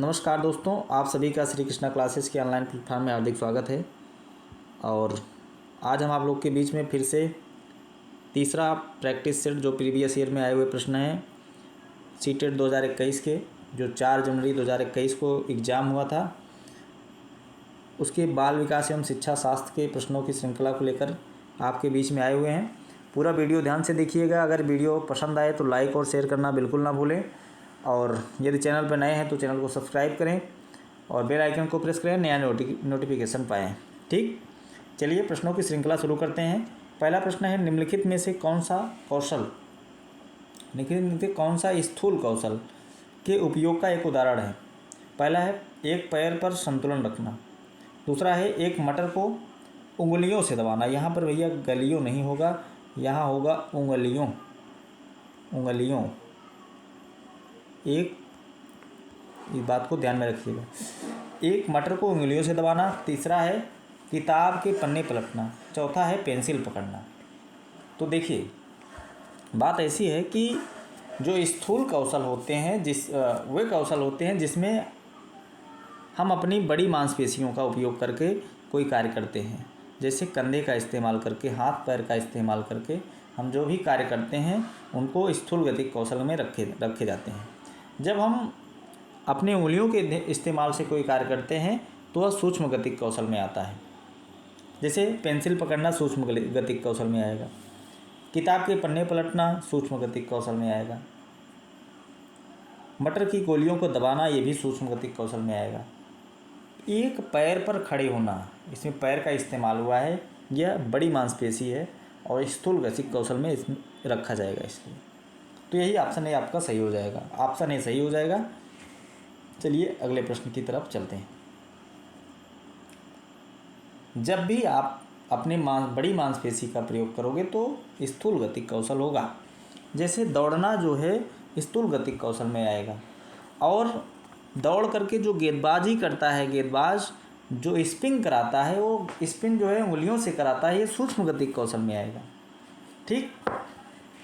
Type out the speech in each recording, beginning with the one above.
नमस्कार दोस्तों, आप सभी का श्री कृष्णा क्लासेस के ऑनलाइन प्लेटफॉर्म में हार्दिक स्वागत है। और आज हम आप लोग के बीच में फिर से तीसरा प्रैक्टिस सेट जो प्रीवियस ईयर में आए हुए प्रश्न हैं सीटेट 2021 के, जो 4 जनवरी 2021 को एग्ज़ाम हुआ था, उसके बाल विकास एवं शिक्षा शास्त्र के प्रश्नों की श्रृंखला को लेकर आपके बीच में आए हुए हैं। पूरा वीडियो ध्यान से देखिएगा। अगर वीडियो पसंद आए तो लाइक और शेयर करना बिल्कुल ना भूलें, और यदि चैनल पर नए हैं तो चैनल को सब्सक्राइब करें और बेल आइकन को प्रेस करें, नया नोटिफिकेशन पाएँ। ठीक, चलिए प्रश्नों की श्रृंखला शुरू करते हैं। पहला प्रश्न है, निम्नलिखित में से कौन सा स्थूल कौशल के उपयोग का एक उदाहरण है। पहला है एक पैर पर संतुलन रखना। दूसरा है एक मटर को उंगलियों से दबाना। यहाँ पर भैया गलियों नहीं होगा, यहाँ होगा उंगलियों। एक इस बात को ध्यान में रखिएगा, एक मटर को उंगलियों से दबाना। तीसरा है किताब के पन्ने पलटना। चौथा है पेंसिल पकड़ना। तो देखिए, बात ऐसी है कि जो स्थूल कौशल होते हैं वे कौशल होते हैं जिसमें हम अपनी बड़ी मांसपेशियों का उपयोग करके कोई कार्य करते हैं। जैसे कंधे का इस्तेमाल करके, हाथ पैर का इस्तेमाल करके हम जो भी कार्य करते हैं उनको स्थूल गतिक कौशल में रखे जाते हैं। जब हम अपनी उंगलियों के इस्तेमाल से कोई कार्य करते हैं तो वह सूक्ष्म गतिक कौशल में आता है। जैसे पेंसिल पकड़ना सूक्ष्म गतिक कौशल में आएगा, किताब के पन्ने पलटना सूक्ष्म गतिक कौशल में आएगा, मटर की गोलियों को दबाना ये भी सूक्ष्म गतिक कौशल में आएगा। एक पैर पर खड़े होना, इसमें पैर का इस्तेमाल हुआ है, यह बड़ी मांसपेशी है और स्थूल गतिक कौशल में इसमें रखा जाएगा। इसलिए तो यही ऑप्शन ए आपका सही हो जाएगा। ऑप्शन ए सही हो जाएगा। चलिए अगले प्रश्न की तरफ चलते हैं। जब भी आप अपने बड़ी मांसपेशी का प्रयोग करोगे तो स्थूल गतिक कौशल होगा। जैसे दौड़ना जो है स्थूल गतिक कौशल में आएगा, और दौड़ करके जो गेंदबाजी करता है, गेंदबाज जो स्पिन कराता है, वो स्पिन जो है उंगलियों से कराता है, ये सूक्ष्म गतिक कौशल में आएगा। ठीक,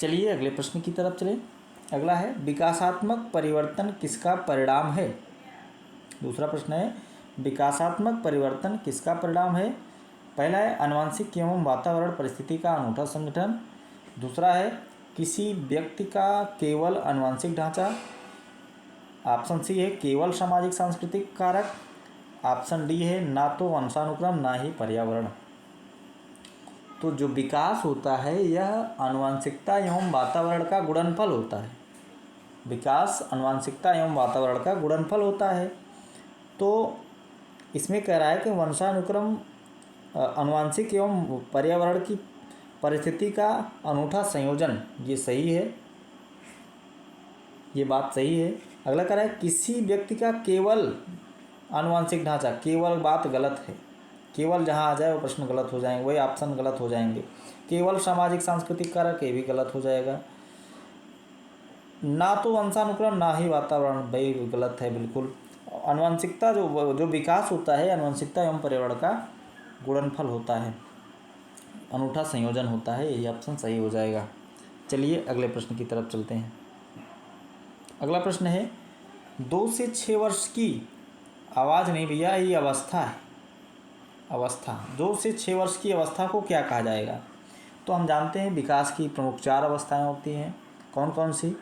चलिए अगले प्रश्न की तरफ चलें। अगला है, विकासात्मक परिवर्तन किसका परिणाम है। दूसरा प्रश्न है, विकासात्मक परिवर्तन किसका परिणाम है। पहला है आनुवंशिक एवं वातावरण परिस्थिति का अनूठा संगठन। दूसरा है किसी व्यक्ति का केवल आनुवंशिक ढांचा। ऑप्शन सी है केवल सामाजिक सांस्कृतिक कारक। ऑप्शन डी है ना तो वंशानुक्रम ना ही पर्यावरण। तो जो विकास होता है यह आनुवंशिकता एवं वातावरण का गुणनफल होता है। विकास आनुवंशिकता एवं वातावरण का गुणनफल होता है। तो इसमें कह रहा है कि वंशानुक्रम आनुवंशिक एवं पर्यावरण की परिस्थिति का अनूठा संयोजन, ये सही है, ये बात सही है। अगला कह रहा है किसी व्यक्ति का केवल आनुवंशिक ढांचा, केवल बात गलत है। केवल जहाँ आ जाए वो प्रश्न गलत हो जाएंगे, वही ऑप्शन गलत हो जाएंगे। केवल सामाजिक सांस्कृतिक कारक ये भी गलत हो जाएगा। ना तो वंशानुक्रम ना ही वातावरण, भाई गलत है बिल्कुल। आनुवंशिकता जो विकास होता है आनुवंशिकता एवं पर्यावरण का गुणनफल होता है, अनूठा संयोजन होता है, यही ऑप्शन सही हो जाएगा। चलिए अगले प्रश्न की तरफ चलते हैं। अगला प्रश्न है, 2 से 6 वर्ष की आवाज़ नहीं भैया, ये अवस्था है। अवस्था 2 से 6 वर्ष की अवस्था को क्या कहा जाएगा। तो हम जानते हैं विकास की प्रमुख 4 अवस्थाएं होती हैं। कौन कौन सी।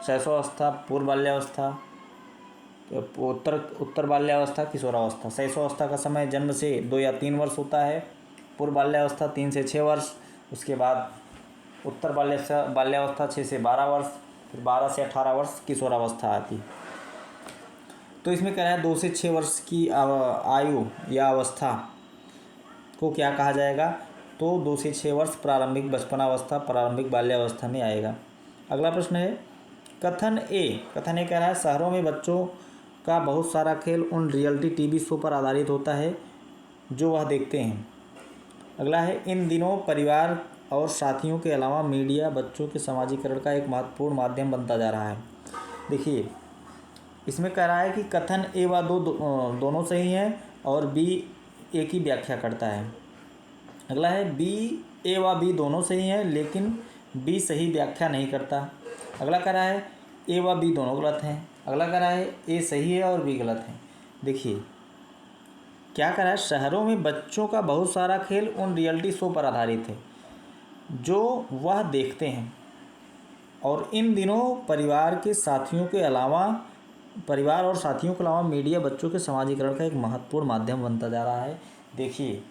शैशवावस्था, पूर्व बाल्यावस्था, उत्तर बाल्यावस्था, किशोरावस्था। शैशवावस्था का समय जन्म से 2 या 3 वर्ष होता है। पूर्व बाल्यावस्था 3 से 6 वर्ष। उसके बाद उत्तर बाल्यावस्था 6 से 12 वर्ष। फिर 12 से 18 वर्ष किशोरावस्था आती है। तो इसमें कह रहा है 2 से 6 वर्ष की आयु या अवस्था को क्या कहा जाएगा। तो 2 से 6 वर्ष प्रारंभिक बचपनावस्था, प्रारंभिक बाल्यावस्था में आएगा। अगला प्रश्न है, कथन ए कह रहा है शहरों में बच्चों का बहुत सारा खेल उन रियलिटी टीवी शो पर आधारित होता है जो वह देखते हैं। अगला है, इन दिनों परिवार और साथियों के अलावा मीडिया बच्चों के समाजीकरण का एक महत्वपूर्ण माध्यम बनता जा रहा है। देखिए, इसमें कह रहा है कि कथन ए व दोनों सही हैं और बी ए की व्याख्या करता है। अगला है, बी ए व बी दोनों सही हैं लेकिन बी सही व्याख्या नहीं करता। अगला कह रहा है ए व बी दोनों गलत हैं। अगला कह रहा है ए सही है और बी गलत है। देखिए क्या कह रहा है, शहरों में बच्चों का बहुत सारा खेल उन रियलिटी शो पर आधारित है जो वह देखते हैं, और इन दिनों परिवार और साथियों के अलावा मीडिया बच्चों के समाजीकरण का एक महत्वपूर्ण माध्यम बनता जा रहा है। देखिए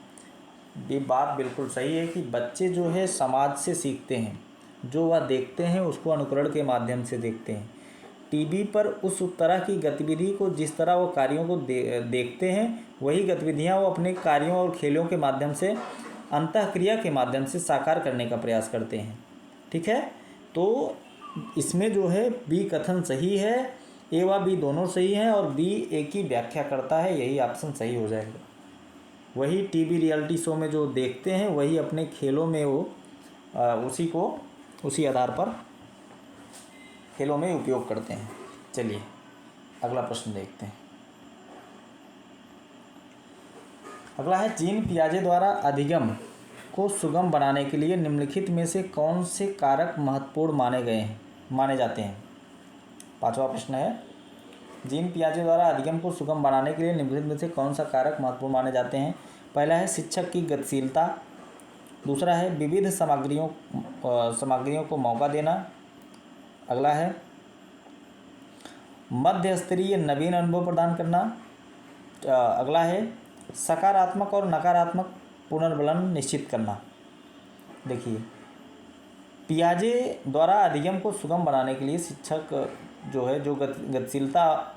ये बात बिल्कुल सही है कि बच्चे जो है समाज से सीखते हैं, जो वह देखते हैं उसको अनुकरण के माध्यम से देखते हैं। टीवी पर उस तरह की गतिविधि को जिस तरह वो कार्यों को देखते हैं, वही गतिविधियां वो अपने कार्यों और खेलों के माध्यम से, अंतःक्रिया के माध्यम से साकार करने का प्रयास करते हैं। ठीक है, तो इसमें जो है बी कथन सही है, ए व बी दोनों सही हैं और बी ए की व्याख्या करता है, यही ऑप्शन सही हो जाएगा। वही टीवी रियलिटी शो में जो देखते हैं वही अपने खेलों में वो उसी आधार पर खेलों में उपयोग करते हैं। चलिए अगला प्रश्न देखते हैं। अगला है, जीन पियाजे द्वारा अधिगम को सुगम बनाने के लिए निम्नलिखित में से कौन से कारक महत्वपूर्ण माने जाते हैं। पांचवा प्रश्न है, जीन पियाजे द्वारा अधिगम को सुगम बनाने के लिए निम्नलिखित में से कौन सा कारक महत्वपूर्ण माने जाते हैं। पहला है शिक्षक की गतिशीलता, दूसरा है विविध सामग्रियों को मौका देना, अगला है मध्य स्तरीय नवीन अनुभव प्रदान करना, अगला है सकारात्मक और नकारात्मक पुनर्बलन निश्चित करना। देखिए पियाजे द्वारा अधिगम को सुगम बनाने के लिए शिक्षक जो है जो गतिशीलता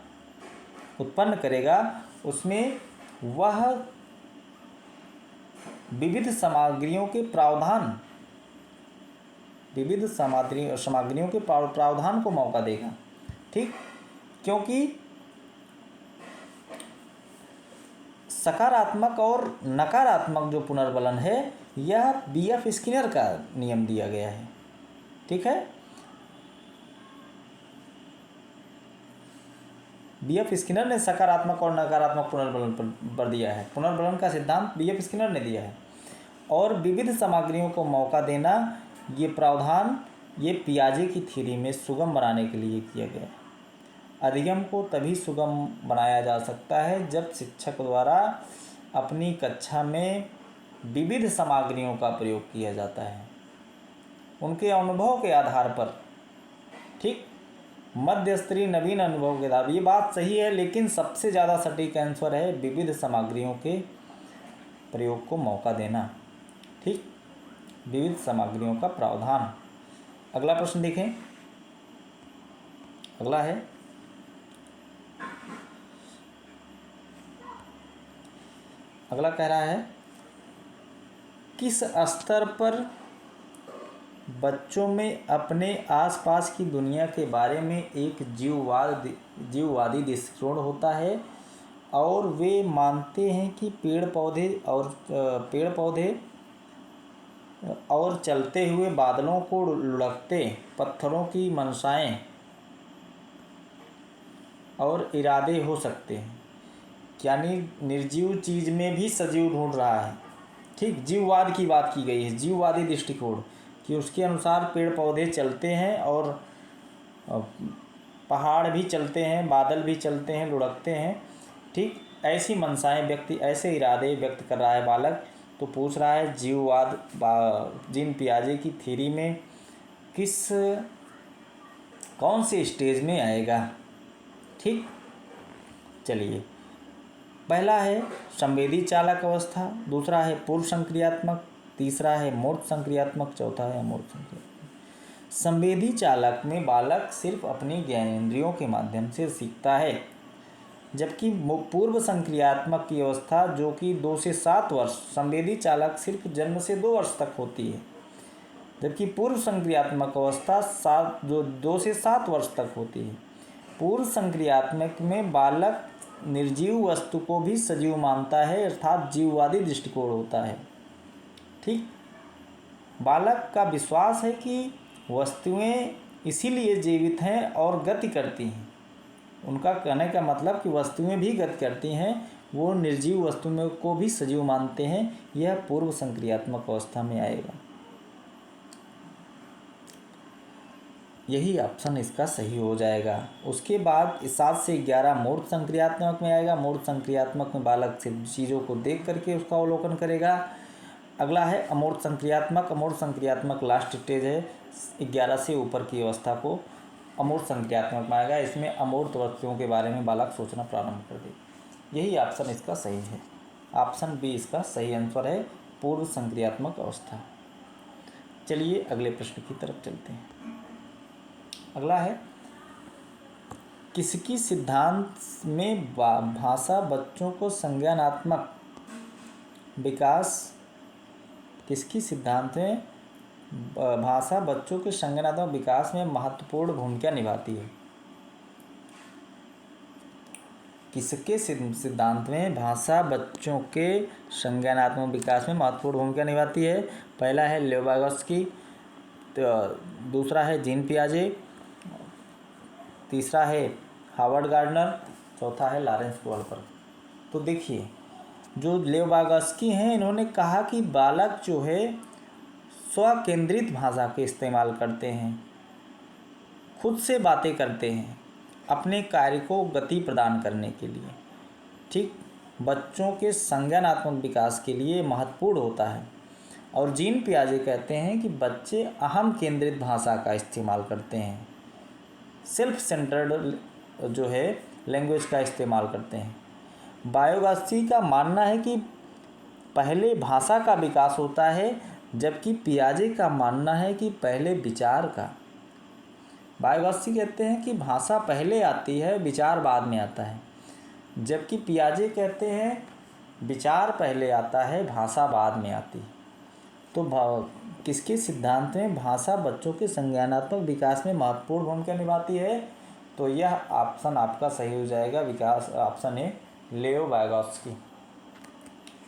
उत्पन्न करेगा उसमें वह विविध सामग्रियों के प्रावधान को मौका देगा। ठीक, क्योंकि सकारात्मक और नकारात्मक जो पुनर्बलन है यह बीएफ स्किनर का नियम दिया गया है। ठीक है, बीएफ स्किनर ने सकारात्मक और नकारात्मक पुनर्बलन पर दिया है। पुनर्बलन का सिद्धांत बीएफ स्किनर ने दिया है। और विविध सामग्रियों को मौका देना, ये प्रावधान ये पियाजे की थ्योरी में सुगम बनाने के लिए किया गया है। अधिगम को तभी सुगम बनाया जा सकता है जब शिक्षक द्वारा अपनी कक्षा में विविध सामग्रियों का प्रयोग किया जाता है उनके अनुभव के आधार पर। ठीक, मध्य स्तरीय नवीन अनुभव के आधार पर, ये बात सही है, लेकिन सबसे ज़्यादा सटीक आंसर है विविध सामग्रियों के प्रयोग को मौका देना। ठीक, विविध सामग्रियों का प्रावधान। अगला प्रश्न देखें। अगला है, अगला कह रहा है किस स्तर पर बच्चों में अपने आसपास की दुनिया के बारे में एक जीववादी दृष्टिकोण होता है और वे मानते हैं कि पेड़ पौधे और चलते हुए बादलों को लुढ़कते पत्थरों की मंशाएं और इरादे हो सकते हैं, यानी निर्जीव चीज़ में भी सजीव ढूंढ रहा है। ठीक, जीववाद की बात की गई है, जीववादी दृष्टिकोण कि उसके अनुसार पेड़ पौधे चलते हैं और पहाड़ भी चलते हैं, बादल भी चलते हैं, लुढ़कते हैं। ठीक, ऐसी मंशाएं व्यक्ति, ऐसे इरादे व्यक्त कर रहा है बालक। तो पूछ रहा है जीववाद जीन पियाजे की थ्योरी में कौन से स्टेज में आएगा। ठीक, चलिए पहला है संवेदी चालक अवस्था, दूसरा है पूर्व संक्रियात्मक, तीसरा है मूर्त संक्रियात्मक, चौथा है अमूर्त संक्रियात्मक। संवेदी चालक में बालक सिर्फ अपनी ज्ञानेंद्रियों के माध्यम से सीखता है, जबकि पूर्व संक्रियात्मक की अवस्था जो कि 2 से 7 वर्ष, संवेदी चालक सिर्फ जन्म से 2 वर्ष तक होती है, जबकि पूर्व संक्रियात्मक अवस्था 2 से 7 वर्ष तक होती है। पूर्व संक्रियात्मक में बालक निर्जीव वस्तु को भी सजीव मानता है, अर्थात जीववादी दृष्टिकोण होता है। ठीक, बालक का विश्वास है कि वस्तुएं इसीलिए जीवित हैं और गति करती हैं। उनका कहने का मतलब कि वस्तुएं भी गति करती हैं, वो निर्जीव वस्तुओं को भी सजीव मानते हैं। यह पूर्व संक्रियात्मक अवस्था में आएगा। यही ऑप्शन इसका सही हो जाएगा। उसके बाद 7 से 11 मूर्त संक्रियात्मक में आएगा। मूर्त संक्रियात्मक में बालक सिर्फ चीज़ों को देख करके उसका अवलोकन करेगा। अगला है अमूर्त संक्रियात्मक। अमूर्त संक्रियात्मक लास्ट स्टेज है, 11 से ऊपर की अवस्था को अमूर्त संक्रियात्मक में आएगा। इसमें अमूर्त वस्तुओं के बारे में बालक सोचना प्रारंभ कर दे। यही ऑप्शन इसका सही है। ऑप्शन बी इसका सही आंसर है, पूर्व संक्रियात्मक अवस्था। चलिए अगले प्रश्न की तरफ चलते हैं। अगला है, किसकी सिद्धांत में भाषा बच्चों को संज्ञानात्मक विकास किसकी सिद्धांत में भाषा बच्चों के संज्ञानात्मक विकास में महत्वपूर्ण भूमिका निभाती है? किसके सिद्धांत में भाषा बच्चों के संज्ञानात्मक विकास में महत्वपूर्ण भूमिका निभाती है? पहला है लेओ वाइगोत्स्की, तो दूसरा है जीन पियाजे, तीसरा है हावर्ड गार्डनर, चौथा है लॉरेंस वॉल्पर। तो देखिए, जो लेओ वाइगोत्स्की हैं, इन्होंने कहा कि बालक जो है स्वकेंद्रित भाषा के इस्तेमाल करते हैं, खुद से बातें करते हैं अपने कार्य को गति प्रदान करने के लिए। ठीक, बच्चों के संज्ञानात्मक विकास के लिए महत्वपूर्ण होता है। और जीन पियाजे कहते हैं कि बच्चे अहम केंद्रित भाषा का इस्तेमाल करते हैं, सेल्फ सेंटर्ड जो है लैंग्वेज का इस्तेमाल करते हैं। वाइगोत्स्की का मानना है कि पहले भाषा का विकास होता है, जबकि पियाजे का मानना है कि पहले विचार का। वाइगोत्स्की कहते हैं कि भाषा पहले आती है, विचार बाद में आता है, जबकि पियाजे कहते हैं विचार पहले आता है, भाषा बाद में आती है। तो किसके सिद्धांत में भाषा बच्चों के संज्ञानात्मक विकास में महत्वपूर्ण भूमिका निभाती है? तो यह ऑप्शन आपका सही हो जाएगा, विकास ऑप्शन है लेओ वाइगोत्स्की।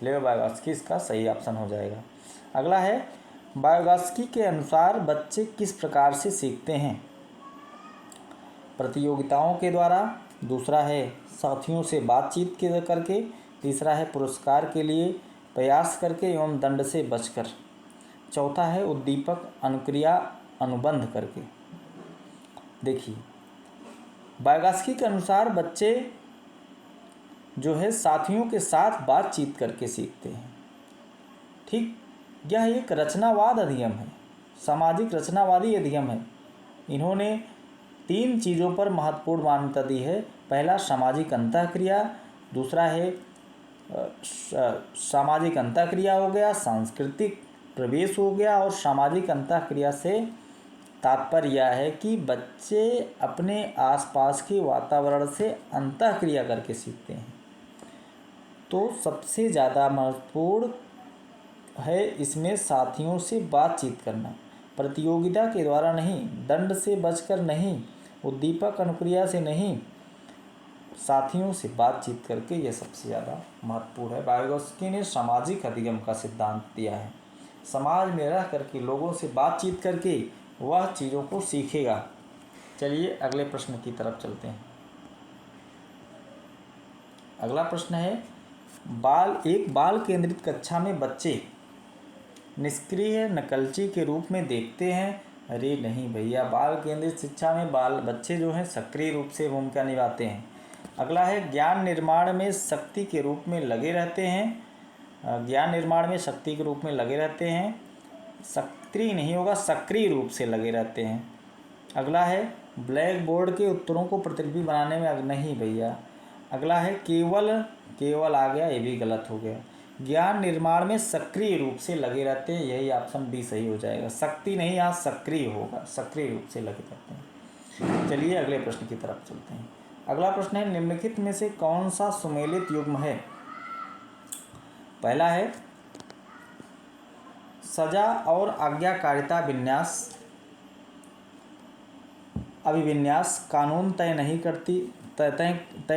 लेओ वाइगोत्स्की इसका सही ऑप्शन हो जाएगा। अगला है, वाइगोत्स्की के अनुसार बच्चे किस प्रकार से सीखते हैं? प्रतियोगिताओं के द्वारा, दूसरा है साथियों से बातचीत करके, तीसरा है पुरस्कार के लिए प्रयास करके एवं दंड से बचकर, चौथा है उद्दीपक अनुक्रिया अनुबंध करके। देखिए, वाइगोत्स्की के अनुसार बच्चे जो है साथियों के साथ बातचीत करके सीखते हैं। ठीक, यह एक रचनावाद अधिगम है, सामाजिक रचनावादी अधिगम है। इन्होंने 3 चीज़ों पर महत्वपूर्ण मान्यता दी है। पहला सामाजिक अंतःक्रिया, दूसरा है सामाजिक अंतःक्रिया हो गया, सांस्कृतिक प्रवेश हो गया, और सामाजिक अंतःक्रिया से तात्पर्य यह है कि बच्चे अपने आसपास के वातावरण से अंतःक्रिया करके सीखते हैं। तो सबसे ज़्यादा महत्वपूर्ण है इसमें साथियों से बातचीत करना, प्रतियोगिता के द्वारा नहीं, दंड से बचकर नहीं, उद्दीपक अनुक्रिया से नहीं, साथियों से बातचीत करके, यह सबसे ज़्यादा महत्वपूर्ण है। वाइगोत्स्की ने सामाजिक अधिगम का सिद्धांत दिया है, समाज में रह करके लोगों से बातचीत करके वह चीज़ों को सीखेगा। चलिए अगले प्रश्न की तरफ चलते हैं। अगला प्रश्न है, एक बाल केंद्रित कक्षा में बच्चे निष्क्रिय नकलची के रूप में देखते हैं? अरे नहीं भैया, बाल केंद्रित शिक्षा में बच्चे जो हैं सक्रिय रूप से भूमिका निभाते हैं। अगला है, ज्ञान निर्माण में शक्ति के रूप में लगे रहते हैं। ज्ञान निर्माण में शक्ति के रूप में लगे रहते हैं, सक्रिय नहीं होगा, सक्रिय रूप से लगे रहते हैं। अगला है, ब्लैक बोर्ड के उत्तरों को प्रतिलिपि बनाने में, नहीं भैया। अगला है, केवल आ गया, ये भी गलत हो गया। ज्ञान निर्माण में सक्रिय रूप से लगे रहते हैं, यही ऑप्शन बी सही हो जाएगा। शक्ति नहीं, यहाँ सक्रिय होगा, सक्रिय रूप से लगे रहते हैं। चलिए अगले प्रश्न की तरफ चलते हैं। अगला प्रश्न है, निम्नलिखित में से कौन सा सुमेलित युग्म है? पहला है, सजा और आज्ञाकारिता विन्यास अभिविन्यास कानून तय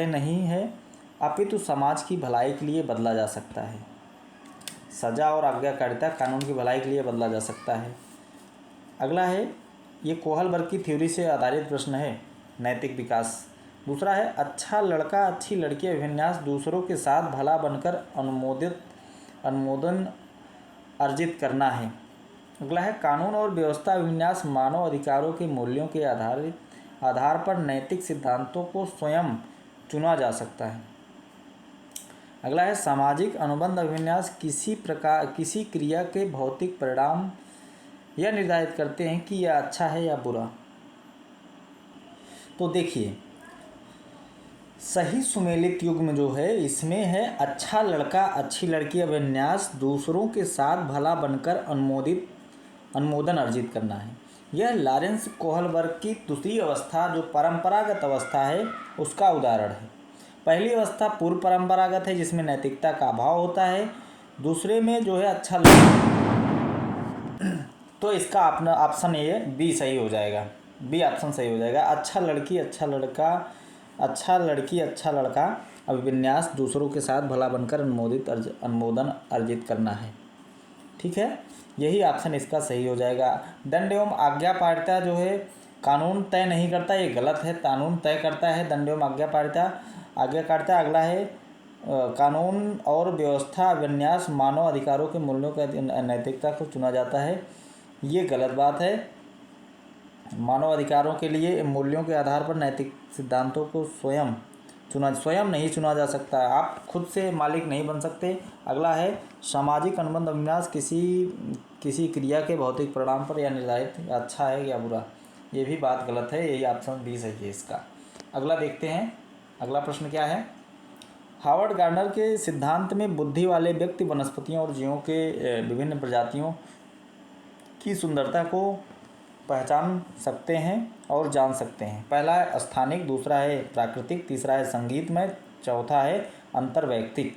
नहीं है, अपितु समाज की भलाई के लिए बदला जा सकता है। सजा और आज्ञाकारिता कानून की भलाई के लिए बदला जा सकता है। अगला है, ये कोहलबर्ग की थ्योरी से आधारित प्रश्न है, नैतिक विकास। दूसरा है, अच्छा लड़का अच्छी लड़की अभिविन्यास दूसरों के साथ भला बनकर अनुमोदन अर्जित करना है। अगला है कानून और व्यवस्था विन्यास मानव अधिकारों के मूल्यों के आधार पर नैतिक सिद्धांतों को स्वयं चुना जा सकता है। अगला है सामाजिक अनुबंध अभिविन्यास किसी क्रिया के भौतिक परिणाम यह निर्धारित करते हैं कि यह अच्छा है या बुरा। तो देखिए, सही सुमेलित युग्म जो है इसमें है अच्छा लड़का अच्छी लड़की अभिविन्यास दूसरों के साथ भला बनकर अनुमोदन अर्जित करना है। यह लॉरेंस कोहलबर्ग की दूसरी अवस्था जो परंपरागत अवस्था है उसका उदाहरण है। पहली अवस्था पूर्व परंपरागत है जिसमें नैतिकता का अभाव होता है। दूसरे में जो है अच्छा लड़का, तो इसका अपना ऑप्शन ये बी सही हो जाएगा, बी ऑप्शन सही हो जाएगा। अच्छा लड़की अच्छा लड़का, अच्छा लड़की अच्छा लड़का अभिविन्यास दूसरों के साथ भला बनकर अनुमोदन अर्जित करना है। ठीक है, यही ऑप्शन इसका सही हो जाएगा। दंड एवं आज्ञापालिता जो है कानून तय नहीं करता, ये गलत है। कानून तय करता है दंड एवं आज्ञाकारिता। अगला है कानून और व्यवस्था विन्यास मानव अधिकारों के मूल्यों का नैतिकता को चुना जाता है, ये गलत बात है। मानव अधिकारों के लिए मूल्यों के आधार पर नैतिक सिद्धांतों को स्वयं नहीं चुना जा सकता है, आप खुद से मालिक नहीं बन सकते। अगला है सामाजिक अनुबंध अभिविन्यास किसी क्रिया के भौतिक परिणाम पर यह निर्धारित अच्छा है या बुरा, ये भी बात गलत है, यही ऑप्शन बी सही है इसका। अगला देखते हैं, अगला प्रश्न क्या है। हावर्ड गार्डनर के सिद्धांत में बुद्धि वाले व्यक्ति वनस्पतियों और जीवों के विभिन्न प्रजातियों की सुंदरता को पहचान सकते हैं और जान सकते हैं। पहला है स्थानिक, दूसरा है प्राकृतिक, तीसरा है संगीतमय, चौथा है अंतर्वैयक्तिक।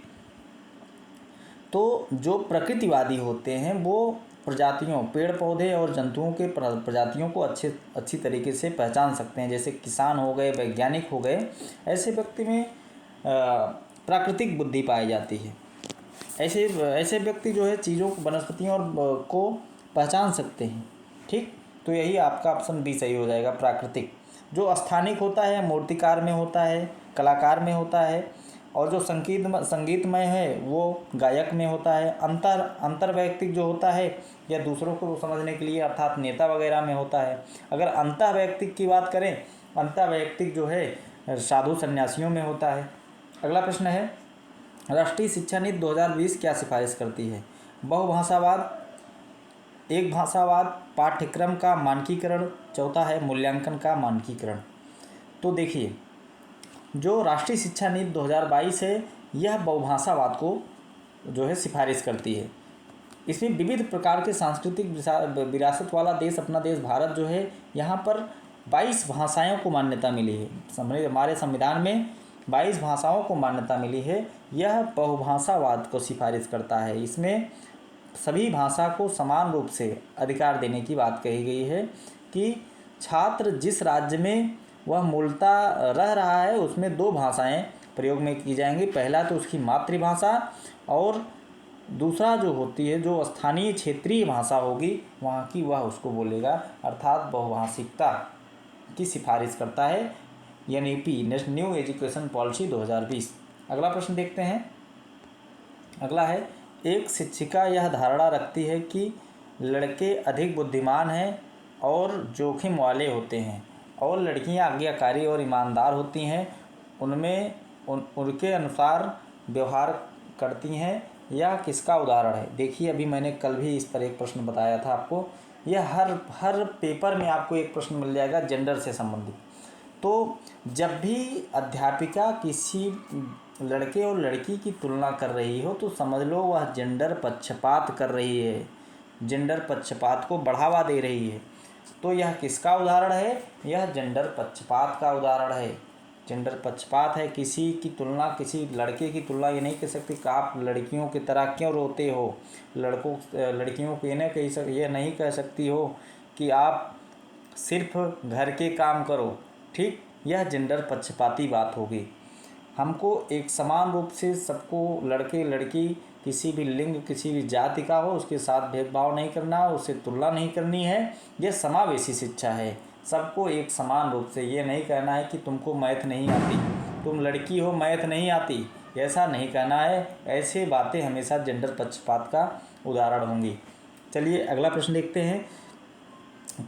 तो जो प्रकृतिवादी होते हैं वो प्रजातियों, पेड़ पौधे और जंतुओं के प्रजातियों को अच्छी तरीके से पहचान सकते हैं। जैसे किसान हो गए, वैज्ञानिक हो गए, ऐसे व्यक्ति में प्राकृतिक बुद्धि पाई जाती है। ऐसे व्यक्ति जो है चीज़ों वनस्पतियों और को पहचान सकते हैं। ठीक, तो यही आपका ऑप्शन बी सही हो जाएगा, प्राकृतिक। जो स्थानिक होता है मूर्तिकार में होता है, कलाकार में होता है, और जो संगीतमय है वो गायक में होता है। अंतर्वैयक्तिक जो होता है या दूसरों को समझने के लिए अर्थात नेता वगैरह में होता है। अगर अंतर्वैयक्तिक की बात करें, अंतर्वैयक्तिक जो है साधु सन्यासियों में होता है। अगला प्रश्न है राष्ट्रीय शिक्षा नीति 2020 क्या सिफारिश करती है। बहुभाषावाद, एक भाषावाद, पाठ्यक्रम का मानकीकरण, चौथा है मूल्यांकन का मानकीकरण। तो देखिए, जो राष्ट्रीय शिक्षा नीति 2022 है यह बहुभाषावाद को जो है सिफारिश करती है। इसमें विविध प्रकार के सांस्कृतिक विरासत वाला देश अपना देश भारत जो है, यहाँ पर 22 भाषाओं को मान्यता मिली है। हमारे संविधान में 22 भाषाओं को मान्यता मिली है। यह बहुभाषावाद को सिफारिश करता है। इसमें सभी भाषा को समान रूप से अधिकार देने की बात कही गई है कि छात्र जिस राज्य में वह मूलतः रह रहा है उसमें 2 भाषाएं प्रयोग में की जाएंगी। पहला तो उसकी मातृभाषा और दूसरा जो होती है जो स्थानीय क्षेत्रीय भाषा होगी वहाँ की, वह उसको बोलेगा, अर्थात बहुभाषिकता की सिफारिश करता है एनईपी, न्यू एजुकेशन पॉलिसी 2020। अगला प्रश्न देखते हैं। अगला है एक शिक्षिका यह धारणा रखती है कि लड़के अधिक बुद्धिमान हैं और जोखिम वाले होते हैं और लड़कियां आज्ञाकारी और ईमानदार होती हैं, उनके अनुसार व्यवहार करती हैं। यह किसका उदाहरण है। देखिए, अभी मैंने कल भी इस पर एक प्रश्न बताया था आपको। यह हर पेपर में आपको एक प्रश्न मिल जाएगा जेंडर से संबंधित। तो जब भी अध्यापिका किसी लड़के और लड़की की तुलना कर रही हो तो समझ लो वह जेंडर पक्षपात कर रही है, जेंडर पक्षपात को बढ़ावा दे रही है। तो यह किसका उदाहरण है। यह जेंडर पक्षपात का उदाहरण है। जेंडर पक्षपात है, किसी की तुलना, किसी लड़के की तुलना ये नहीं कह सकती कि आप लड़कियों की तरह क्यों रोते हो, लड़कियों को ये नहीं कह सकती हो कि आप सिर्फ घर के काम करो। ठीक, यह जेंडर पक्षपाती बात होगी। हमको एक समान रूप से सबको, लड़के लड़की किसी भी लिंग किसी भी जाति का हो उसके साथ भेदभाव नहीं करना, उससे तुलना नहीं करनी है। यह समावेशी शिक्षा है। सबको एक समान रूप से, ये नहीं कहना है कि तुमको मैथ नहीं आती, तुम लड़की हो मैथ नहीं आती, ऐसा नहीं कहना है। ऐसे बातें हमेशा जेंडर पक्षपात का उदाहरण होंगी। चलिए अगला प्रश्न देखते हैं।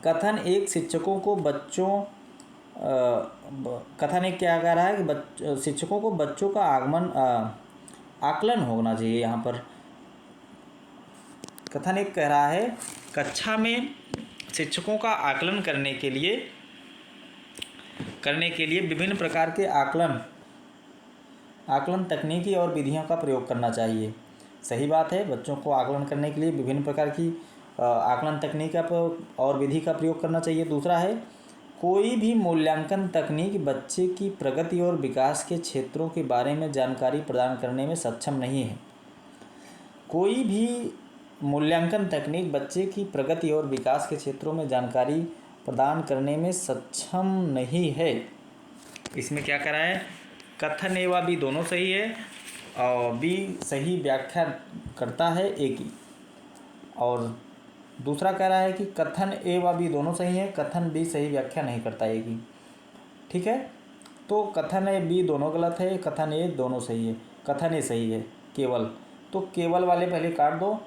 कथन एक शिक्षकों को बच्चों कथन एक क्या कह रहा है कि शिक्षकों को बच्चों का आकलन होना चाहिए। यहाँ पर कथन एक कह रहा है कक्षा में शिक्षकों का आकलन करने के लिए विभिन्न प्रकार के आकलन तकनीकी और विधियों का प्रयोग करना चाहिए। सही बात है, बच्चों को आकलन करने के लिए विभिन्न प्रकार की आकलन तकनीक और विधि का प्रयोग करना चाहिए। दूसरा है कोई भी मूल्यांकन तकनीक बच्चे की प्रगति और विकास के क्षेत्रों के बारे में जानकारी प्रदान करने में सक्षम नहीं है। कोई भी मूल्यांकन तकनीक बच्चे की प्रगति और विकास के क्षेत्रों में जानकारी प्रदान करने में सक्षम नहीं है। इसमें क्या करा है, कथन ए व बी दोनों सही है और बी सही व्याख्या करता है ए की, और दूसरा कह रहा है कि कथन ए व बी दोनों सही है, कथन बी सही व्याख्या नहीं करता ए की। ठीक है, तो कथन ए बी दोनों गलत है, कथन ए दोनों सही है, कथन ए सही है केवल। तो केवल वाले पहले काट दो।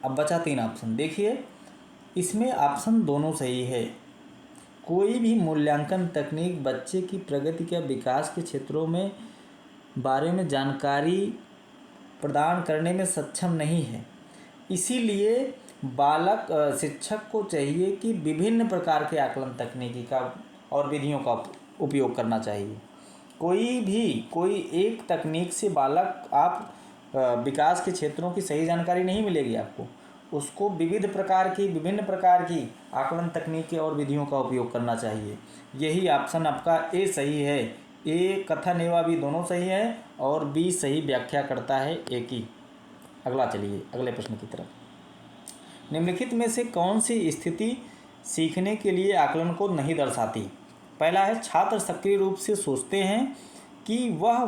अब बचा 3 ऑप्शन। देखिए इसमें ऑप्शन दोनों सही है। कोई भी मूल्यांकन तकनीक बच्चे की प्रगति के विकास के क्षेत्रों में बारे में जानकारी प्रदान करने में सक्षम नहीं है। इसीलिए शिक्षक को चाहिए कि विभिन्न प्रकार के आकलन तकनीकी का और विधियों का उपयोग करना चाहिए। कोई एक तकनीक से विकास के क्षेत्रों की सही जानकारी नहीं मिलेगी आपको। उसको विभिन्न प्रकार की आकलन तकनीकी और विधियों का उपयोग करना चाहिए। यही ऑप्शन आपका ए सही है। ए कथन ए व बी दोनों सही है और बी सही व्याख्या करता है ए की। अगला चलिए अगले प्रश्न की तरफ। निम्नलिखित में से कौन सी स्थिति सीखने के लिए आकलन को नहीं दर्शाती? पहला है छात्र सक्रिय रूप से सोचते हैं कि वह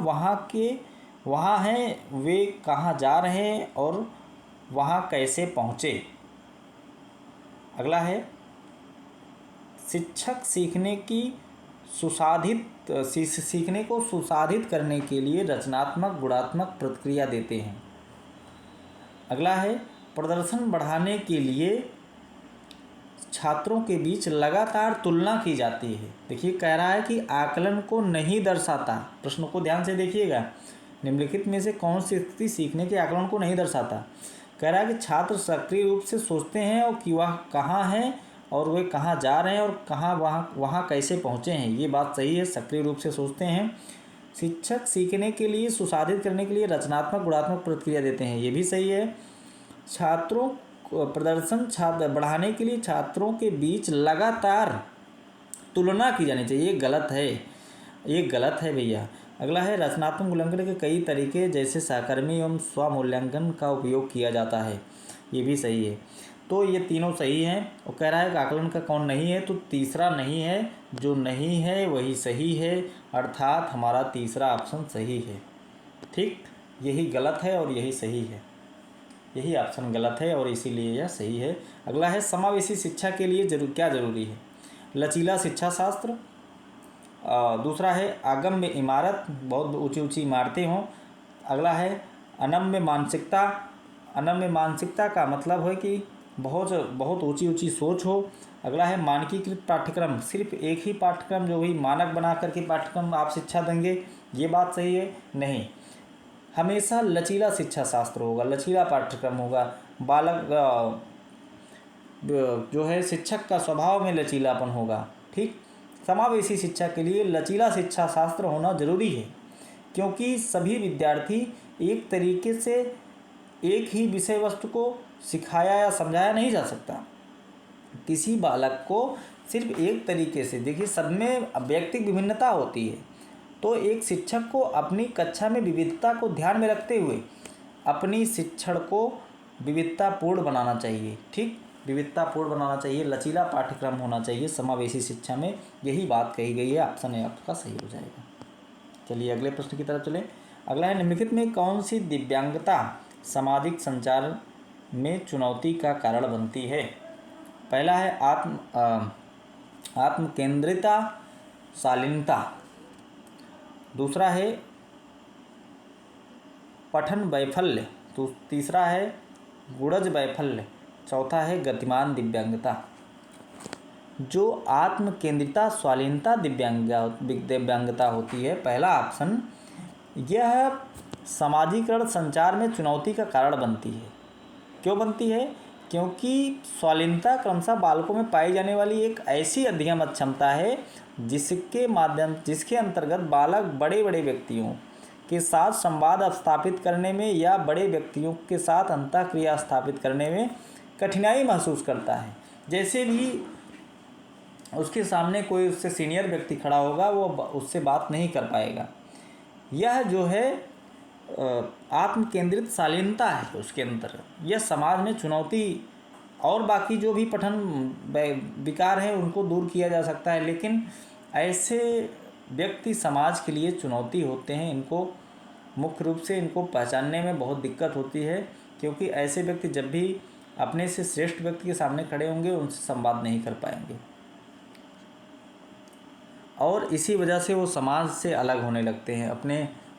वहाँ हैं, वे कहाँ जा रहे हैं और वहाँ कैसे पहुँचे। अगला है शिक्षक सीखने को सुसाधित करने के लिए रचनात्मक गुणात्मक प्रतिक्रिया देते हैं। अगला है प्रदर्शन बढ़ाने के लिए छात्रों के बीच लगातार तुलना की जाती है। देखिए कह रहा है कि आकलन को नहीं दर्शाता। प्रश्न को ध्यान से देखिएगा। निम्नलिखित में से कौन सी स्थिति सीखने के आकलन को नहीं दर्शाता? कह रहा है कि छात्र सक्रिय रूप से सोचते हैं और कि वह कहाँ हैं और वे कहाँ जा रहे हैं और वहाँ कैसे पहुँचे हैं। ये बात सही है, सक्रिय रूप से सोचते हैं। शिक्षक सीखने के लिए सुसाधित करने के लिए रचनात्मक गुणात्मक प्रतिक्रिया देते हैं, ये भी सही है। छात्रों प्रदर्शन बढ़ाने के लिए छात्रों के बीच लगातार तुलना की जानी चाहिए, ये गलत है भैया। अगला है रचनात्मक मूल्यांकन के कई तरीके जैसे सहकर्मी एवं स्वमूल्यांकन का उपयोग किया जाता है, ये भी सही है। तो ये तीनों सही हैं। और कह रहा है कि आकलन का कौन नहीं है, तो तीसरा नहीं है, जो नहीं है वही सही है, अर्थात हमारा तीसरा ऑप्शन सही है। ठीक, यही गलत है और यही सही है। यही ऑप्शन गलत है और इसीलिए यह सही है। अगला है समावेशी शिक्षा के लिए क्या जरूरी है? लचीला शिक्षा शास्त्र। दूसरा है अगम्य इमारत, बहुत ऊंची ऊंची इमारतें हों। अगला है अनम्य मानसिकता। अनम्य मानसिकता का मतलब है कि बहुत ऊंची ऊंची सोच हो। अगला है मानकीकृत पाठ्यक्रम, सिर्फ एक ही पाठ्यक्रम जो भी मानक बना करके पाठ्यक्रम आप शिक्षा देंगे, ये बात सही है नहीं। हमेशा लचीला शिक्षा शास्त्र होगा, लचीला पाठ्यक्रम होगा। बालक जो है शिक्षक का स्वभाव में लचीलापन होगा। ठीक, समावेशी शिक्षा के लिए लचीला शिक्षा शास्त्र होना जरूरी है, क्योंकि सभी विद्यार्थी एक तरीके से एक ही विषय वस्तु को सिखाया या समझाया नहीं जा सकता। किसी बालक को सिर्फ एक तरीके से, देखिए सब में व्यक्तिगत विभिन्नता होती है, तो एक शिक्षक को अपनी कक्षा में विविधता को ध्यान में रखते हुए अपनी शिक्षण को विविधतापूर्ण बनाना चाहिए। ठीक, विविधतापूर्ण बनाना चाहिए, लचीला पाठ्यक्रम होना चाहिए समावेशी शिक्षा में, यही बात कही गई है। ऑप्शन ए आपका सही हो जाएगा। चलिए अगले प्रश्न की तरफ चलें। अगला है निम्नलिखित में कौन सी दिव्यांगता सामाजिक संचार में चुनौती का कारण बनती है? पहला है आत्मकेंद्रिता शालीनता। दूसरा है पठन वैफल्य। तो तीसरा है गुड़ज वैफल्य, चौथा है गतिमान दिव्यांगता। जो आत्म केंद्रिता स्वालीनता दिव्यांगता होती है, पहला ऑप्शन, यह सामाजिकरण संचार में चुनौती का कारण बनती है। क्यों बनती है? क्योंकि स्वालीनता क्रमशः बालकों में पाई जाने वाली एक ऐसी अध्ययन क्षमता है जिसके अंतर्गत बालक बड़े बड़े व्यक्तियों के साथ संवाद स्थापित करने में या बड़े व्यक्तियों के साथ अंतःक्रिया स्थापित करने में कठिनाई महसूस करता है। जैसे भी उसके सामने कोई उससे सीनियर व्यक्ति खड़ा होगा, वो उससे बात नहीं कर पाएगा। यह जो है आत्म केंद्रित शालीनता है उसके अंतर्गत। यह समाज में चुनौती और बाकी जो भी पठन विकार हैं उनको दूर किया जा सकता है, लेकिन ऐसे व्यक्ति समाज के लिए चुनौती होते हैं। इनको मुख्य रूप से इनको पहचानने में बहुत दिक्कत होती है, क्योंकि ऐसे व्यक्ति जब भी अपने से श्रेष्ठ व्यक्ति के सामने खड़े होंगे उनसे संवाद नहीं कर पाएंगे और इसी वजह से वो समाज से अलग होने लगते हैं,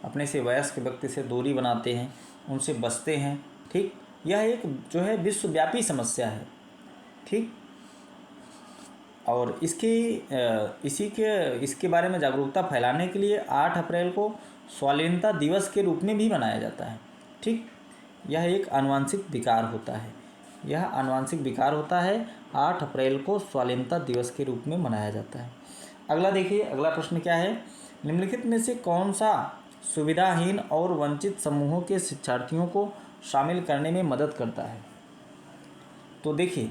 अपने से वयस्क व्यक्ति से दूरी बनाते हैं, उनसे बचते हैं। ठीक, यह एक जो है विश्वव्यापी समस्या है। ठीक, और इसके बारे में जागरूकता फैलाने के लिए 8 अप्रैल को स्वालीनता दिवस के रूप में भी मनाया जाता है। ठीक, यह एक आनुवंशिक विकार होता है। 8 अप्रैल को स्वालीनता दिवस के रूप में मनाया जाता है। अगला देखिए, अगला प्रश्न क्या है? निम्नलिखित में से कौन सा सुविधाहीन और वंचित समूहों के शिक्षार्थियों को शामिल करने में मदद करता है? तो देखिए,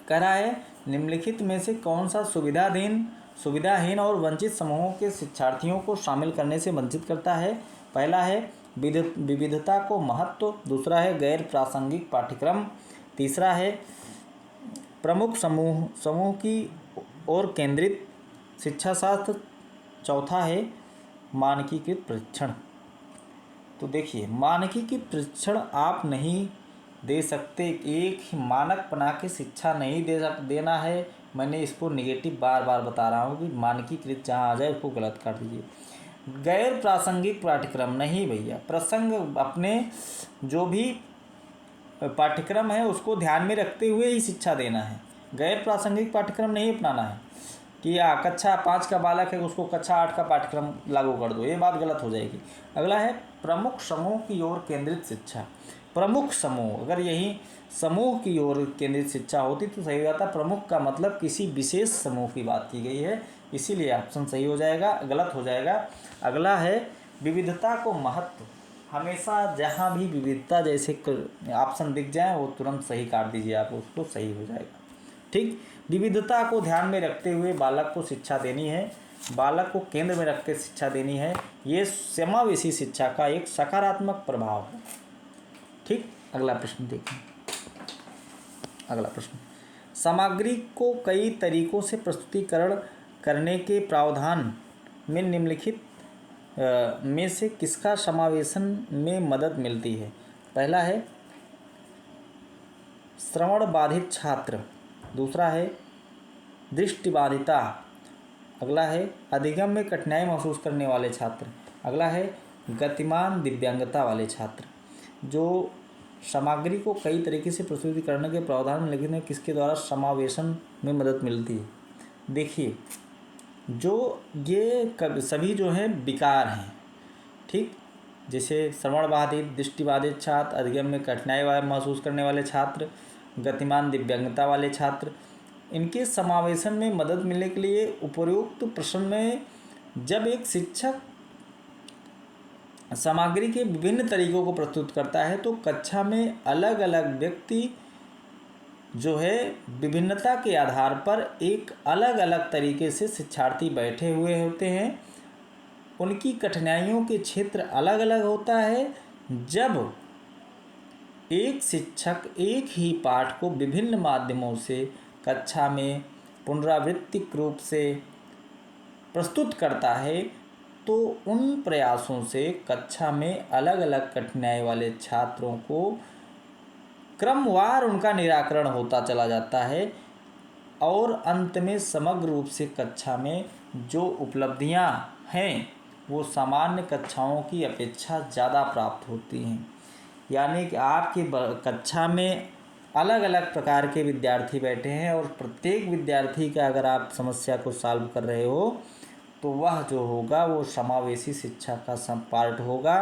कह रहा है निम्नलिखित में से कौन सा सुविधाहीन और वंचित समूहों के शिक्षार्थियों को शामिल करने से वंचित करता है? पहला है विविधता को महत्व, दूसरा है गैर प्रासंगिक पाठ्यक्रम, तीसरा है प्रमुख समूह की और केंद्रित शिक्षा शास्त्र, चौथा है मानकीकृत परीक्षण। तो देखिए, मानकीकृत परीक्षण आप नहीं दे सकते, एक ही मानक बना के शिक्षा नहीं देना है। मैंने इसको निगेटिव बार बार बता रहा हूँ कि मानकीकृत जहाँ आ जाए उसको गलत कर दीजिए। गैर प्रासंगिक पाठ्यक्रम नहीं भैया, प्रसंग अपने जो भी पाठ्यक्रम है उसको ध्यान में रखते हुए ही शिक्षा देना है। गैर प्रासंगिक पाठ्यक्रम नहीं अपनाना है कि कक्षा 5 का बालक है उसको कक्षा 8 का पाठ्यक्रम लागू कर दो, ये बात गलत हो जाएगी। अगला है प्रमुख समूह की ओर केंद्रित शिक्षा। प्रमुख समूह, अगर यही समूह की ओर केंद्रित शिक्षा होती तो सही हो जाता। प्रमुख का मतलब किसी विशेष समूह की बात की गई है, इसीलिए ऑप्शन सही हो जाएगा, गलत हो जाएगा। अगला है विविधता को महत्व। हमेशा जहाँ भी विविधता जैसे ऑप्शन दिख जाए वो तुरंत सही काट दीजिए, आप उसको सही हो जाएगा। ठीक, विविधता को ध्यान में रखते हुए बालक को शिक्षा देनी है, बालक को केंद्र में रख के शिक्षा देनी है। ये समावेशी शिक्षा का एक सकारात्मक प्रभाव है। ठीक, अगला प्रश्न देखें। अगला प्रश्न, सामग्री को कई तरीकों से प्रस्तुतिकरण करने के प्रावधान में निम्नलिखित में से किसका समावेशन में मदद मिलती है? पहला है श्रवण बाधित छात्र, दूसरा है दृष्टिबाधिता, अगला है अधिगम में कठिनाई महसूस करने वाले छात्र, अगला है गतिमान दिव्यांगता वाले छात्र। जो सामग्री को कई तरीके से प्रस्तुत करने के प्रावधान में लिखने किसके द्वारा समावेशन में मदद मिलती है? देखिए, जो ये सभी जो हैं विकार हैं। ठीक, जैसे श्रवण बाधित, दृष्टिबाधित छात्र, अधिगम में कठिनाई महसूस करने वाले छात्र, गतिमान दिव्यांगता वाले छात्र, इनके समावेशन में मदद मिलने के लिए उपरोक्त प्रश्न में जब एक शिक्षक सामग्री के विभिन्न तरीकों को प्रस्तुत करता है तो कक्षा में अलग अलग व्यक्ति जो है विभिन्नता के आधार पर एक अलग अलग तरीके से शिक्षार्थी बैठे हुए होते हैं। उनकी कठिनाइयों के क्षेत्र अलग अलग होता है। जब एक शिक्षक एक ही पाठ को विभिन्न माध्यमों से कक्षा में पुनरावृत्तिक रूप से प्रस्तुत करता है तो उन प्रयासों से कक्षा में अलग अलग कठिनाई वाले छात्रों को क्रमवार उनका निराकरण होता चला जाता है और अंत में समग्र रूप से कक्षा में जो उपलब्धियां हैं वो सामान्य कक्षाओं की अपेक्षा ज़्यादा प्राप्त होती हैं। यानी कि आपकी कक्षा में अलग अलग प्रकार के विद्यार्थी बैठे हैं और प्रत्येक विद्यार्थी का अगर आप समस्या को सॉल्व कर रहे हो तो वह जो होगा वो समावेशी शिक्षा का पार्ट होगा।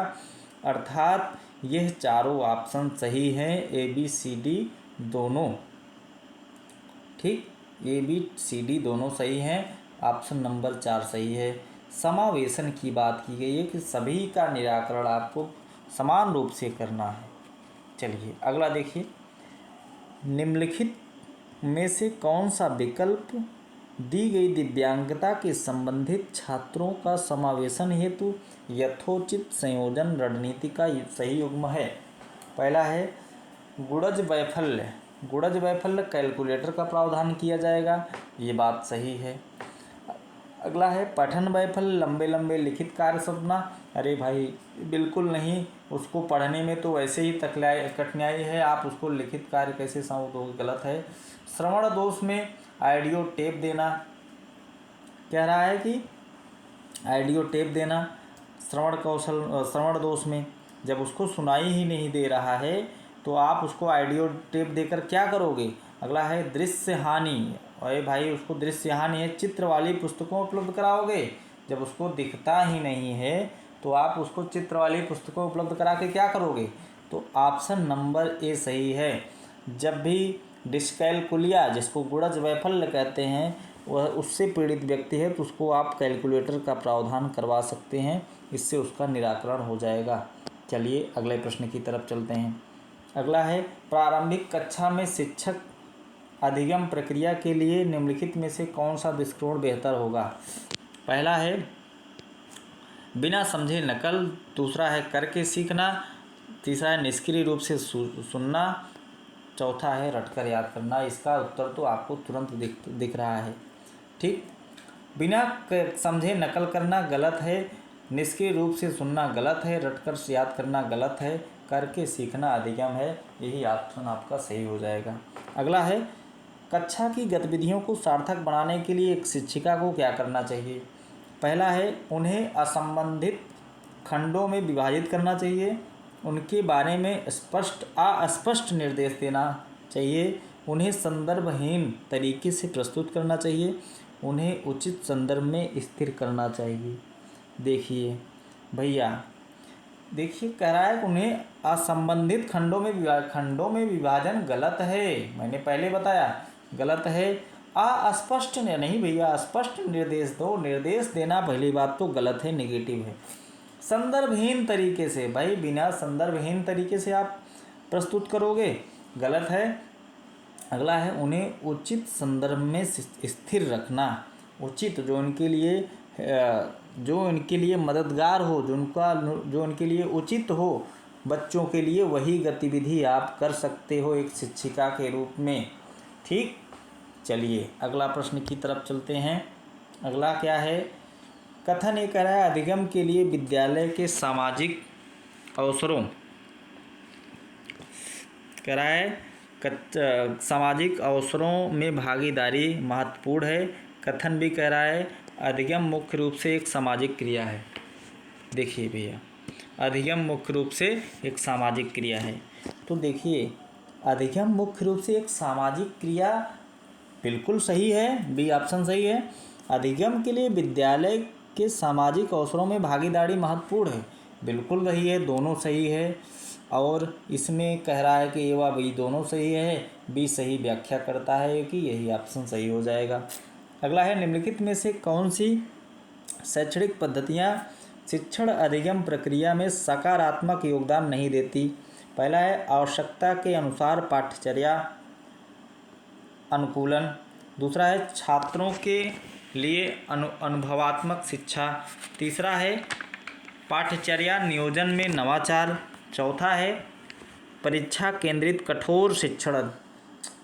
अर्थात यह चारों ऑप्शन सही हैं, ABCD दोनों। ठीक, ABCD दोनों सही हैं, ऑप्शन नंबर 4 सही है। समावेशन की बात की गई है कि सभी का निराकरण आपको समान रूप से करना है। चलिए अगला देखिए, निम्नलिखित में से कौन सा विकल्प दी गई दिव्यांगता के संबंधित छात्रों का समावेशन हेतु यथोचित संयोजन रणनीति का सही युग्म है? पहला है गुणज वैफल्य, गुणज वैफल्य कैलकुलेटर का प्रावधान किया जाएगा, ये बात सही है। अगला है पठन वैफल्य, लंबे लंबे लिखित कार्य सौंपना, अरे भाई बिल्कुल नहीं, उसको पढ़ने में तो वैसे ही कठिनाई है, आप उसको लिखित कार्य कैसे सौंप दोगे, गलत है। श्रवण दोष में ऑडियो टेप देना, कह रहा है कि ऑडियो टेप देना श्रवण दोष में, जब उसको सुनाई ही नहीं दे रहा है तो आप उसको ऑडियो टेप देकर क्या करोगे। अगला है दृश्य हानि, अरे भाई उसको दृश्य हानि है, चित्र वाली पुस्तकों उपलब्ध कराओगे, जब उसको दिखता ही नहीं है तो आप उसको चित्र वाली पुस्तकों उपलब्ध करा के क्या करोगे। तो ऑप्शन नंबर ए सही है। जब भी डिस्कैलकुलिया, जिसको गुणज वैफल्य कहते हैं, वह उससे पीड़ित व्यक्ति है तो उसको आप कैलकुलेटर का प्रावधान करवा सकते हैं, इससे उसका निराकरण हो जाएगा। चलिए अगले प्रश्न की तरफ चलते हैं। अगला है प्रारंभिक कक्षा में शिक्षक अधिगम प्रक्रिया के लिए निम्नलिखित में से कौन सा दृष्टिकोण बेहतर होगा? पहला है बिना समझे नकल, दूसरा है करके सीखना, तीसरा है निष्क्रिय रूप से सुनना, चौथा है रटकर याद करना। इसका उत्तर तो आपको तुरंत दिख रहा है। ठीक, बिना समझे नकल करना गलत है, निष्क्रिय रूप से सुनना गलत है, रटकर याद करना गलत है, करके सीखना अधिगम है, यही ऑप्शन आपका सही हो जाएगा। अगला है कक्षा की गतिविधियों को सार्थक बनाने के लिए एक शिक्षिका को क्या करना चाहिए? पहला है उन्हें असंबंधित खंडों में विभाजित करना चाहिए, उनके बारे में अस्पष्ट निर्देश देना चाहिए, उन्हें संदर्भहीन तरीके से प्रस्तुत करना चाहिए, उन्हें उचित संदर्भ में स्थिर करना चाहिए। देखिए भैया, देखिए कह रहा है उन्हें असंबंधित खंडों में विभाजन गलत है, मैंने पहले बताया गलत है। अस्पष्ट नहीं भैया, स्पष्ट निर्देश दो, निर्देश देना पहली बात तो गलत है, नेगेटिव है। संदर्भहीन तरीके से, भाई बिना संदर्भहीन तरीके से आप प्रस्तुत करोगे, गलत है। अगला है उन्हें उचित संदर्भ में स्थिर रखना, उचित जो उनके लिए मददगार हो, जो उनके लिए उचित हो बच्चों के लिए, वही गतिविधि आप कर सकते हो एक शिक्षिका के रूप में। ठीक, चलिए अगला प्रश्न की तरफ चलते हैं। अगला क्या है, कथन ये कह रहा है अधिगम के लिए विद्यालय के सामाजिक अवसरों, कह रहा है सामाजिक अवसरों में भागीदारी महत्वपूर्ण है। कथन भी कह रहा है अधिगम मुख्य रूप से एक सामाजिक क्रिया है। देखिए भैया, अधिगम मुख्य रूप से एक सामाजिक क्रिया है, तो देखिए अधिगम मुख्य रूप से एक सामाजिक क्रिया बिल्कुल सही है, बी ऑप्शन सही है। अधिगम के लिए विद्यालय के सामाजिक अवसरों में भागीदारी महत्वपूर्ण है, बिल्कुल सही है, दोनों सही है। और इसमें कह रहा है कि ए व बी दोनों सही है, बी सही व्याख्या करता है कि यही ऑप्शन सही हो जाएगा। अगला है निम्नलिखित में से कौन सी शैक्षणिक पद्धतियाँ शिक्षण अधिगम प्रक्रिया में सकारात्मक योगदान नहीं देती? पहला है आवश्यकता के अनुसार पाठ्यचर्या अनुकूलन, दूसरा है छात्रों के लिए अनुभवात्मक शिक्षा, तीसरा है पाठ्यचर्या नियोजन में नवाचार, चौथा है परीक्षा केंद्रित कठोर शिक्षण।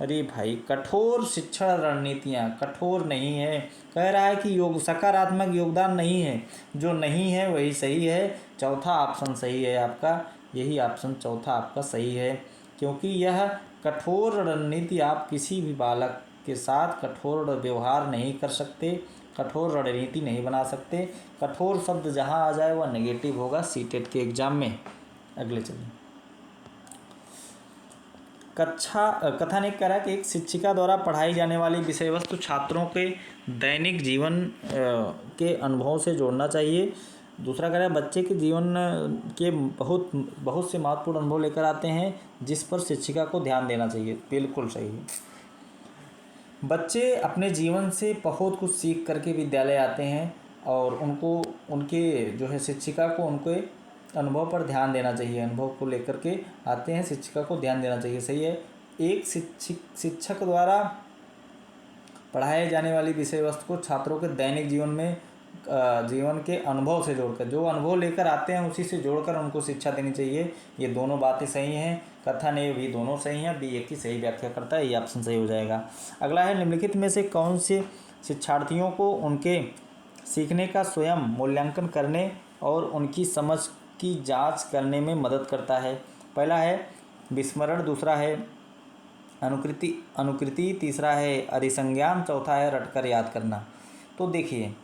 अरे भाई कठोर शिक्षण रणनीतियाँ कठोर नहीं है, कह रहा है कि सकारात्मक योगदान नहीं है, जो नहीं है वही सही है। चौथा ऑप्शन सही है आपका, यही ऑप्शन चौथा आपका सही है, क्योंकि यह कठोर रणनीति आप किसी भी बालक के साथ कठोर व्यवहार नहीं कर सकते, कठोर रणनीति नहीं बना सकते। कठोर शब्द जहाँ आ जाए वह नेगेटिव होगा सीटेट के एग्ज़ाम में। अगले चलिए, कथन एक कह रहा है कि एक शिक्षिका द्वारा पढ़ाई जाने वाली विषय वस्तु छात्रों के दैनिक जीवन के अनुभवों से जोड़ना चाहिए। दूसरा कह रहा है बच्चे के जीवन के बहुत बहुत से महत्वपूर्ण अनुभव लेकर आते हैं जिस पर शिक्षिका को ध्यान देना चाहिए। बिल्कुल सही है। बच्चे अपने जीवन से बहुत कुछ सीख करके विद्यालय आते हैं और उनको उनके जो है शिक्षिका को उनके अनुभव पर ध्यान देना चाहिए। अनुभव को लेकर के आते हैं, शिक्षिका को ध्यान देना चाहिए। सही है। एक शिक्षक द्वारा पढ़ाए जाने वाली विषय वस्तु को छात्रों के दैनिक जीवन में जीवन के अनुभव से जोड़कर, जो अनुभव लेकर आते हैं उसी से जोड़कर उनको शिक्षा देनी चाहिए। ये दोनों बातें सही हैं। कथन ए भी दोनों सही हैं। बी एक ही सही व्याख्या करता है। ये ऑप्शन सही हो जाएगा। अगला है निम्नलिखित में से कौन से शिक्षार्थियों को उनके सीखने का स्वयं मूल्यांकन करने और उनकी समझ की जांच करने में मदद करता है। पहला है विस्मरण, दूसरा है अनुकृति, तीसरा है अधिसंज्ञान, चौथा है रटकर याद करना। तो देखिए,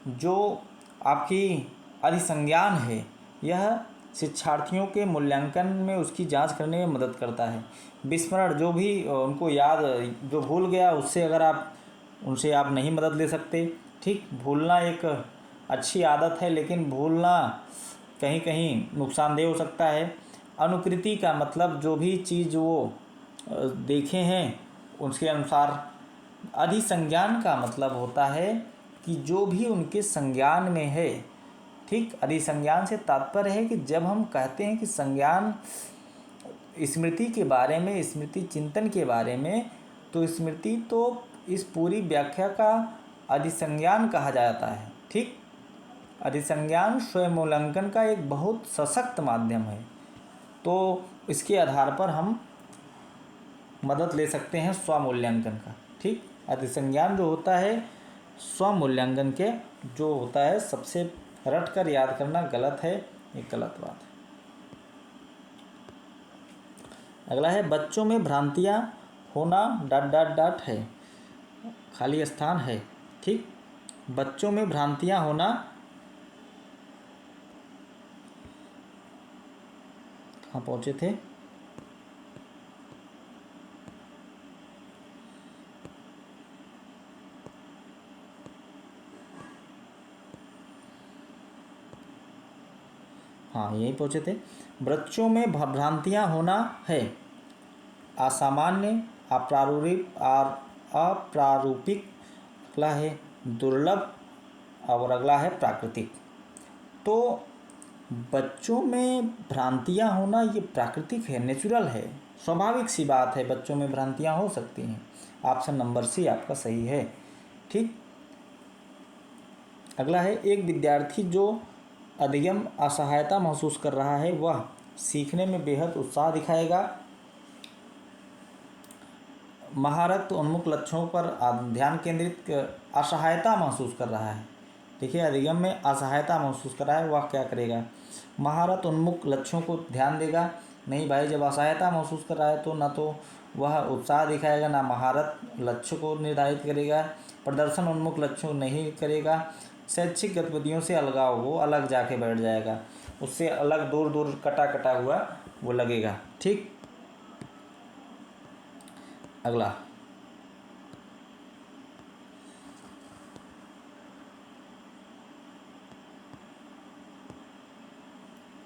जो आपकी अधिसंज्ञान है यह शिक्षार्थियों के मूल्यांकन में उसकी जांच करने में मदद करता है। विस्मरण, जो भी उनको याद जो भूल गया उससे अगर आप उनसे आप नहीं मदद ले सकते। ठीक, भूलना एक अच्छी आदत है लेकिन भूलना कहीं कहीं नुकसानदेह हो सकता है। अनुकृति का मतलब जो भी चीज़ वो देखे हैं उसके अनुसार। अधिसंज्ञान का मतलब होता है कि जो भी उनके संज्ञान में है। ठीक, अधिसंज्ञान से तात्पर्य है कि जब हम कहते हैं कि संज्ञान स्मृति के बारे में, स्मृति चिंतन के बारे में, तो स्मृति तो इस पूरी व्याख्या का अधिसंज्ञान कहा जाता है। ठीक, अधिसंज्ञान स्वयं मूल्यांकन का एक बहुत सशक्त माध्यम है। तो इसके आधार पर हम मदद ले सकते हैं स्वमूल्यांकन का। ठीक, अधिसंज्ञान जो होता है स्वमूल्यांकन के जो होता है सबसे रट कर याद करना गलत है, एक गलत बात है। अगला है बच्चों में भ्रांतियाँ होना ... है, खाली स्थान है। ठीक, बच्चों में भ्रांतियाँ होना कहाँ पहुँचे थे? हाँ, यहीं पहुँचे थे। बच्चों में भ्रांतियाँ होना है असामान्य, अप्रारूपिक, अगला है दुर्लभ और अगला है प्राकृतिक। तो बच्चों में भ्रांतियाँ होना ये प्राकृतिक है, नेचुरल है, स्वाभाविक सी बात है। बच्चों में भ्रांतियाँ हो सकती हैं। ऑप्शन नंबर सी आपका सही है। ठीक, अगला है एक विद्यार्थी जो अधिगम असहायता महसूस कर रहा है वह सीखने में बेहद उत्साह दिखाएगा। महारत उन्मुख लक्ष्यों पर ध्यान केंद्रित असहायता महसूस कर रहा है। देखिए, अधिगम में असहायता महसूस कर रहा है, वह क्या करेगा? महारत उन्मुख लक्ष्यों को ध्यान देगा। नहीं भाई, जब असहायता महसूस कर रहा है तो ना तो वह उत्साह दिखाएगा, ना महारत लक्ष्य को निर्धारित करेगा। प्रदर्शन उन्मुख लक्ष्यों नहीं करेगा। शैक्षिक गतिविधियों से अलगाव, वो अलग जाके बैठ जाएगा, उससे अलग दूर दूर कटा हुआ वो लगेगा। ठीक, अगला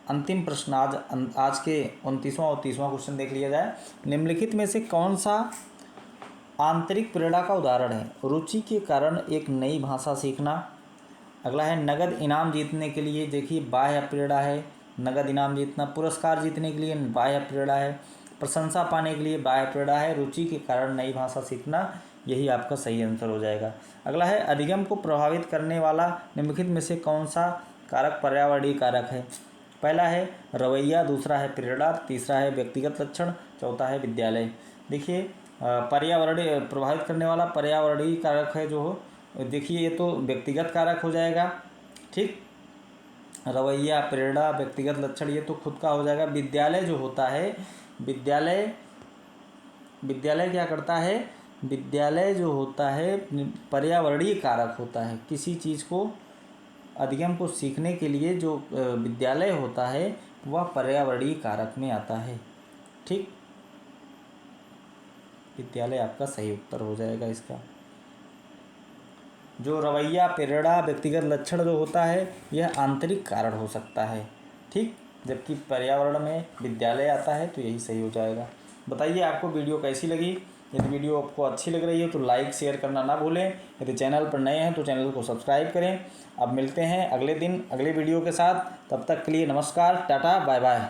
अंतिम प्रश्न आज के 29वां और 30वां क्वेश्चन देख लिया जाए। निम्नलिखित में से कौन सा आंतरिक प्रेरणा का उदाहरण है? रुचि के कारण एक नई भाषा सीखना। अगला है नगद इनाम जीतने के लिए, देखिए बाह्य प्रेरणा है नगद इनाम जीतना। पुरस्कार जीतने के लिए बाह्य प्रेरणा है। प्रशंसा पाने के लिए बाह्य प्रेरणा है। रुचि के कारण नई भाषा सीखना, यही आपका सही आंसर हो जाएगा। अगला है अधिगम को प्रभावित करने वाला निम्नलिखित में से कौन सा कारक पर्यावरणीय कारक है? पहला है रवैया, दूसरा है प्रेरणा, तीसरा है व्यक्तिगत लक्षण, चौथा है विद्यालय। देखिए, पर्यावरणीय प्रभावित करने वाला पर्यावरणीय कारक है जो, देखिए ये तो व्यक्तिगत कारक हो जाएगा। ठीक, रवैया, प्रेरणा, व्यक्तिगत लक्षण ये तो खुद का हो जाएगा। विद्यालय जो होता है, विद्यालय क्या करता है? विद्यालय जो होता है पर्यावरणीय कारक होता है। किसी चीज़ को अधिगम को सीखने के लिए जो विद्यालय होता है वह पर्यावरणीय कारक में आता है। ठीक, विद्यालय आपका सही उत्तर हो जाएगा इसका। जो रवैया, प्रेरणा, व्यक्तिगत लक्षण जो होता है यह आंतरिक कारण हो सकता है, ठीक, जबकि पर्यावरण में विद्यालय आता है तो यही सही हो जाएगा। बताइए आपको वीडियो कैसी लगी। यदि वीडियो आपको अच्छी लग रही है तो लाइक शेयर करना ना भूलें। यदि चैनल पर नए हैं तो चैनल को सब्सक्राइब करें। अब मिलते हैं अगले दिन अगले वीडियो के साथ। तब तक के लिए नमस्कार, टाटा, बाय बाय।